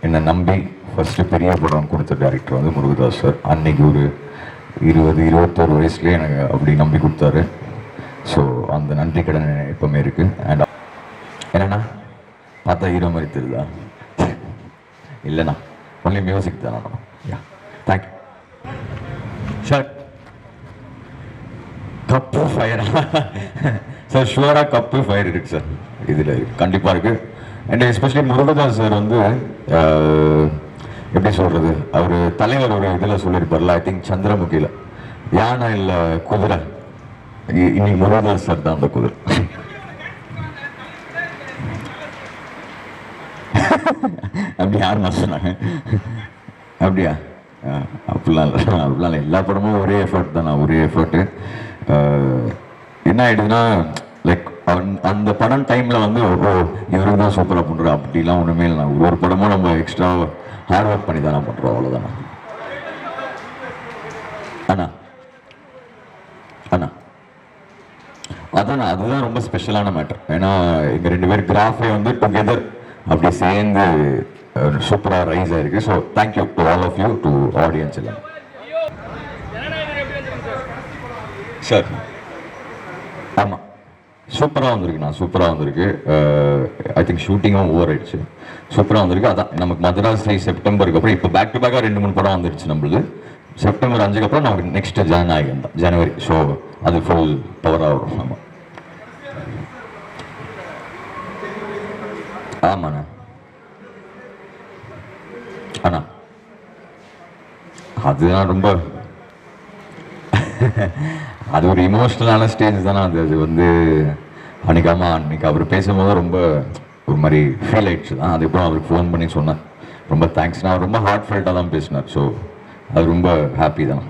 என்னை நம்பி ஃபஸ்ட்டு பெரிய படம் கொடுத்த டேரக்டர் வந்து முருகதாஸ் சார். அன்னைக்கு ஒரு 21 வயசுலேயே எனக்கு அப்படி நம்பி கொடுத்தாரு. ஸோ அந்த நன்றி கடன் எப்பவுமே இருக்குது. அண்ட் என்னண்ணா பார்த்தா ஹீரோ மாதிரி தெரியுதா? இல்லைண்ணா, ஒன்லி மியூசிக் தானே. Yeah, thank you sir. கப்பு ஃபயரா சார்? ஷுவராக கப்பு ஃபயர் இருக்குது சார், இதில் கண்டிப்பாக இருக்குது. அண்ட் எஸ்பெஷலி முருகதாஸ் சார் வந்து எப்படி சொல்கிறது, அவர் தலைவர் ஒரு இதில் சொல்லியிருப்பார்ல, ஐ திங்க் சந்திரமுகியில், யானை இல்லை குதிரை, இன்னைக்கு முருகதாஸ் சார் தான் அந்த குதிரை. அப்படி யார் நான் சொன்னாங்க? அப்படியா? அப்படிலாம் இல்லை, அப்படிலாம் இல்லை. எல்லா படமும் ஒரே எஃபர்ட் தான், ஒரே எஃபர்ட்டு. என்ன ஆகிடுதுன்னா, லைக் அந்த படம் டைமில் வந்து இவருக்கு தான் சூப்பராக பண்ணுறோம் அப்படிலாம் ஒன்றுமே இல்லை. ஒரு படமும் நம்ம எக்ஸ்ட்ரா ஹார்ட் ஒர்க் பண்ணி தானே பண்ணுறோம், அவ்வளோதானே. அண்ணா அண்ணா அதாண்ணா, அதுதான் ரொம்ப ஸ்பெஷலான மேட்டர். ஏன்னா எங்கள் 2 பேர் கிராஃபே வந்து டுகெதர் அப்படி சேர்ந்து சூப்பராக ரைஸ் ஆயிருக்கு. So thank you to all of you, to audience எல்லாம். சார் ஆமாம், சூப்பராக வந்திருக்குண்ணா, சூப்பராக வந்திருக்கு. ஐ திங்க் ஷூட்டிங்கும் ஓவர் ஆயிடுச்சு, சூப்பராக வந்திருக்கு. அதான் நமக்கு மதராசி செப்டம்பருக்கு அப்புறம் இப்போ பேக் டு பேக்காக 2-3 படம் வந்துடுச்சு நம்மளுக்கு. செப்டம்பர் 5க்கு அப்புறம் நமக்கு நெக்ஸ்ட் ஜனநாயகம் தான், ஜனவரி. ஸோ அது ஃபுல் பவராக வரும். ஆமாம் ஆமாண்ணா. அண்ணா அதுதான் ரொம்ப அது ஒரு இமோஷ்னலான ஸ்டேஜ் தானே அது. அது வந்து அன்னைக்கு அவர் பேசும்போது ரொம்ப ஒரு மாதிரி ஃபீல் ஆயிடுச்சு தான். அதுக்கப்புறம் அவருக்கு ஃபோன் பண்ணி சொன்னேன், ரொம்ப தேங்க்ஸ். நான் ரொம்ப ஹார்ட் ஃபெல்ட்டாக தான் பேசினார். ஸோ அது ரொம்ப ஹாப்பி தான்.